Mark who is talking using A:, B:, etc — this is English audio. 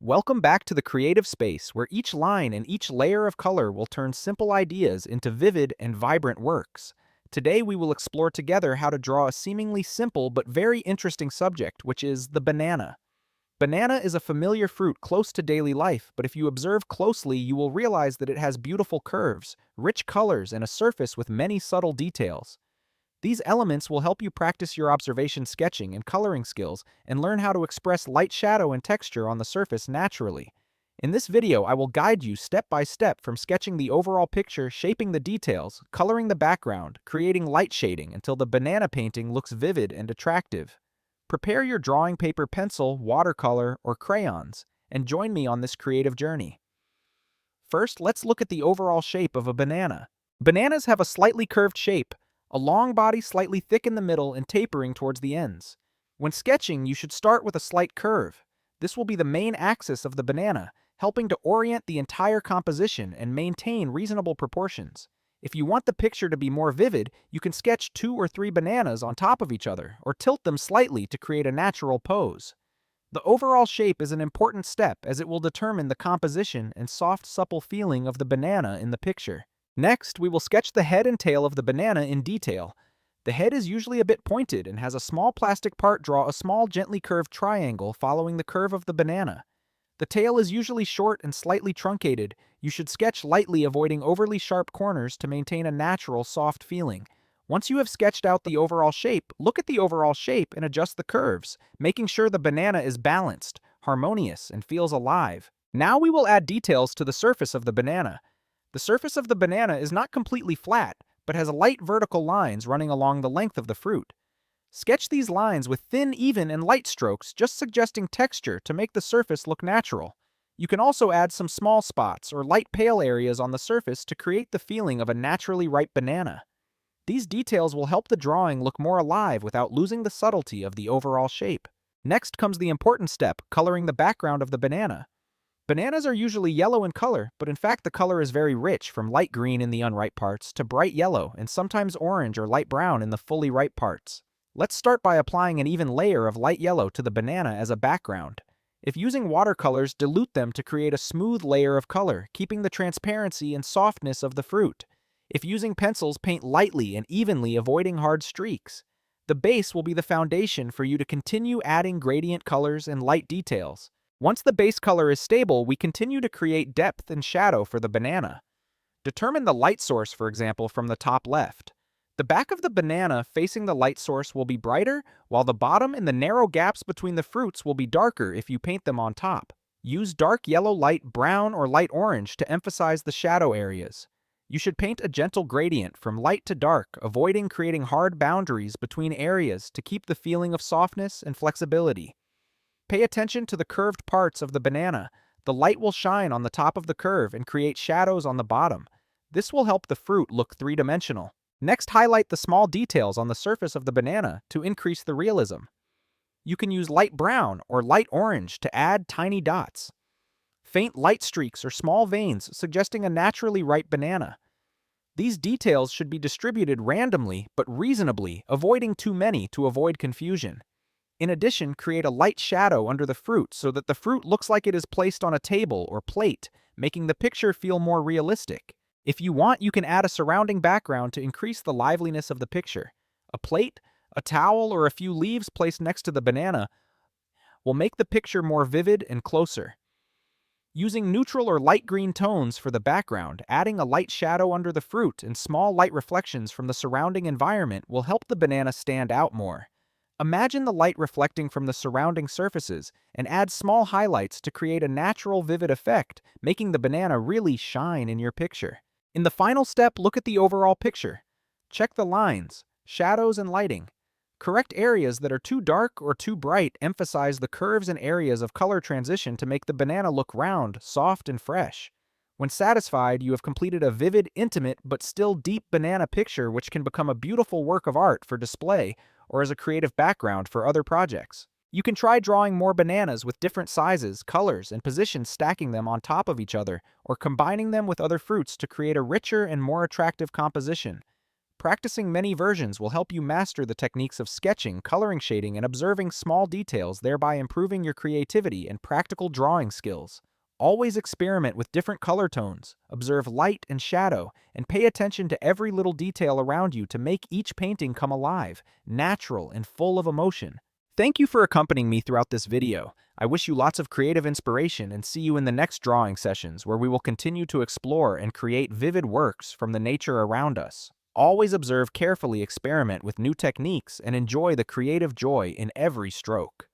A: Welcome back to the creative space where each line and each layer of color will turn simple ideas into vivid and vibrant works. Today we will explore together how to draw a seemingly simple but very interesting subject, which is the banana. Banana is a familiar fruit close to daily life, but if you observe closely, you will realize that it has beautiful curves, rich colors, and a surface with many subtle details. These elements will help you practice your observation sketching and coloring skills and learn how to express light, shadow, and texture on the surface naturally. In this video, I will guide you step by step from sketching the overall picture, shaping the details, coloring the background, creating light shading until the banana painting looks vivid and attractive. Prepare your drawing paper, pencil, watercolor, or crayons, and join me on this creative journey. First, let's look at the overall shape of a banana. Bananas have a slightly curved shape, a long body slightly thick in the middle and tapering towards the ends. When sketching, you should start with a slight curve. This will be the main axis of the banana, helping to orient the entire composition and maintain reasonable proportions. If you want the picture to be more vivid, you can sketch 2 or 3 bananas on top of each other or tilt them slightly to create a natural pose. The overall shape is an important step as it will determine the composition and soft, supple feeling of the banana in the picture. Next, we will sketch the head and tail of the banana in detail. The head is usually a bit pointed and has a small plastic part. Draw a small, gently curved triangle following the curve of the banana. The tail is usually short and slightly truncated. You should sketch lightly, avoiding overly sharp corners to maintain a natural, soft feeling. Once you have sketched out the overall shape, look at the overall shape and adjust the curves, making sure the banana is balanced, harmonious, and feels alive. Now we will add details to the surface of the banana. The surface of the banana is not completely flat, but has light vertical lines running along the length of the fruit. Sketch these lines with thin, even, and light strokes, just suggesting texture to make the surface look natural. You can also add some small spots or light pale areas on the surface to create the feeling of a naturally ripe banana. These details will help the drawing look more alive without losing the subtlety of the overall shape. Next comes the important step, coloring the background of the banana. Bananas are usually yellow in color, but in fact the color is very rich, from light green in the unripe parts to bright yellow and sometimes orange or light brown in the fully ripe parts. Let's start by applying an even layer of light yellow to the banana as a background. If using watercolors, dilute them to create a smooth layer of color, keeping the transparency and softness of the fruit. If using pencils, paint lightly and evenly, avoiding hard streaks. The base will be the foundation for you to continue adding gradient colors and light details. Once the base color is stable, we continue to create depth and shadow for the banana. Determine the light source, for example, from the top left. The back of the banana facing the light source will be brighter, while the bottom and the narrow gaps between the fruits will be darker if you paint them on top. Use dark yellow, light brown, or light orange to emphasize the shadow areas. You should paint a gentle gradient from light to dark, avoiding creating hard boundaries between areas to keep the feeling of softness and flexibility. Pay attention to the curved parts of the banana. The light will shine on the top of the curve and create shadows on the bottom. This will help the fruit look three-dimensional. Next, highlight the small details on the surface of the banana to increase the realism. You can use light brown or light orange to add tiny dots. Faint light streaks or small veins, suggesting a naturally ripe banana. These details should be distributed randomly but reasonably, avoiding too many to avoid confusion. In addition, create a light shadow under the fruit so that the fruit looks like it is placed on a table or plate, making the picture feel more realistic. If you want, you can add a surrounding background to increase the liveliness of the picture. A plate, a towel, or a few leaves placed next to the banana will make the picture more vivid and closer. Using neutral or light green tones for the background, adding a light shadow under the fruit and small light reflections from the surrounding environment will help the banana stand out more. Imagine the light reflecting from the surrounding surfaces and add small highlights to create a natural, vivid effect, making the banana really shine in your picture. In the final step, look at the overall picture. Check the lines, shadows, and lighting. Correct areas that are too dark or too bright. Emphasize the curves and areas of color transition to make the banana look round, soft, and fresh. When satisfied, you have completed a vivid, intimate, but still deep banana picture which can become a beautiful work of art for display or as a creative background for other projects. You can try drawing more bananas with different sizes, colors, and positions, stacking them on top of each other or combining them with other fruits to create a richer and more attractive composition. Practicing many versions will help you master the techniques of sketching, coloring shading, and observing small details, thereby improving your creativity and practical drawing skills. Always experiment with different color tones, observe light and shadow, and pay attention to every little detail around you to make each painting come alive, natural, and full of emotion. Thank you for accompanying me throughout this video. I wish you lots of creative inspiration and see you in the next drawing sessions where we will continue to explore and create vivid works from the nature around us. Always observe carefully, experiment with new techniques, and enjoy the creative joy in every stroke.